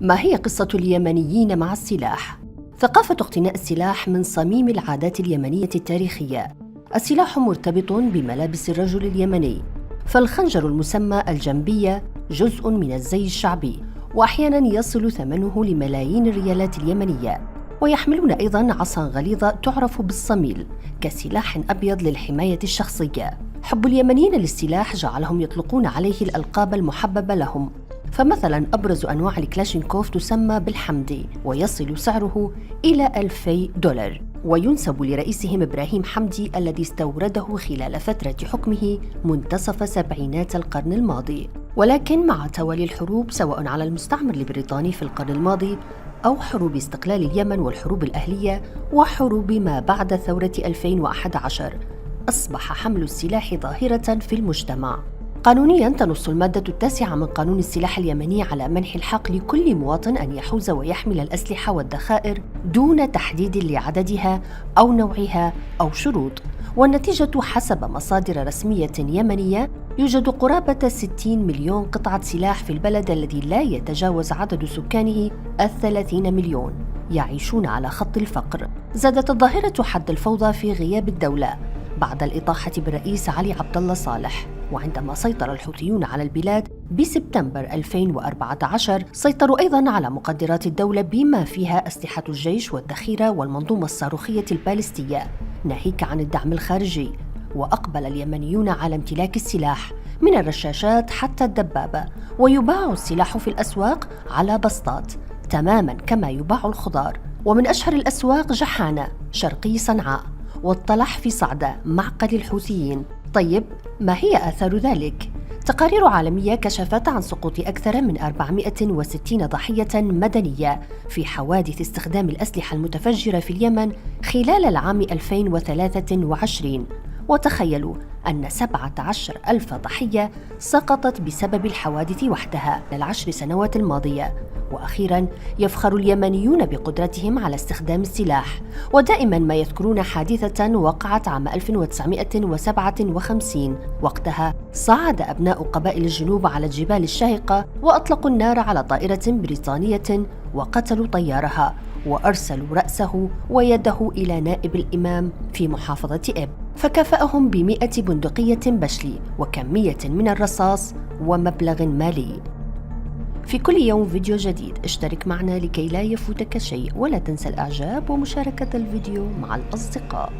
ما هي قصة اليمنيين مع السلاح؟ ثقافة اقتناء السلاح من صميم العادات اليمنية التاريخية. السلاح مرتبط بملابس الرجل اليمني، فالخنجر المسمى الجنبية جزء من الزي الشعبي، وأحياناً يصل ثمنه لملايين الريالات اليمنية. ويحملون أيضاً عصاً غليظة تعرف بالصميل كسلاح أبيض للحماية الشخصية. حب اليمنيين للسلاح جعلهم يطلقون عليه الألقاب المحببة لهم، فمثلا أبرز أنواع الكلاشينكوف تسمى بالحمدي، ويصل سعره إلى $2000، وينسب لرئيسهم إبراهيم حمدي الذي استورده خلال فترة حكمه منتصف سبعينات القرن الماضي. ولكن مع توالي الحروب سواء على المستعمر البريطاني في القرن الماضي أو حروب استقلال اليمن والحروب الأهلية وحروب ما بعد ثورة 2011، أصبح حمل السلاح ظاهرة في المجتمع. قانونياً تنص المادة 9 من قانون السلاح اليمني على منح الحق لكل مواطن أن يحوز ويحمل الأسلحة والذخائر دون تحديد لعددها أو نوعها أو شروط. والنتيجة حسب مصادر رسمية يمنية يوجد قرابة 60 مليون قطعة سلاح في البلد الذي لا يتجاوز عدد سكانه 30 مليون يعيشون على خط الفقر. زادت الظاهرة حد الفوضى في غياب الدولة بعد الإطاحة بالرئيس علي عبد الله صالح، وعندما سيطر الحوثيون على البلاد بسبتمبر 2014 سيطروا أيضاً على مقدرات الدولة بما فيها أسلحة الجيش والذخيرة والمنظومة الصاروخية البالستية، ناهيك عن الدعم الخارجي. وأقبل اليمنيون على امتلاك السلاح من الرشاشات حتى الدبابة، ويباع السلاح في الأسواق على بسطات تماماً كما يباع الخضار. ومن أشهر الأسواق جحانة شرقي صنعاء، والطلح في صعدة معقل الحوثيين. طيب، ما هي آثار ذلك؟ تقارير عالمية كشفت عن سقوط أكثر من 460 ضحية مدنية في حوادث استخدام الأسلحة المتفجرة في اليمن خلال العام 2023. وتخيلوا أن 17,000 ضحية سقطت بسبب الحوادث وحدها ال10 سنوات الماضية. وأخيراً، يفخر اليمنيون بقدرتهم على استخدام السلاح، ودائماً ما يذكرون حادثة وقعت عام 1957. وقتها صعد أبناء قبائل الجنوب على الجبال الشاهقة وأطلقوا النار على طائرة بريطانية وقتلوا طيارها، وأرسلوا رأسه ويده إلى نائب الإمام في محافظة إب، فكافأهم ب100 بندقية بشلي وكمية من الرصاص ومبلغ مالي. في كل يوم فيديو جديد، اشترك معنا لكي لا يفوتك شيء، ولا تنسى الإعجاب ومشاركة الفيديو مع الأصدقاء.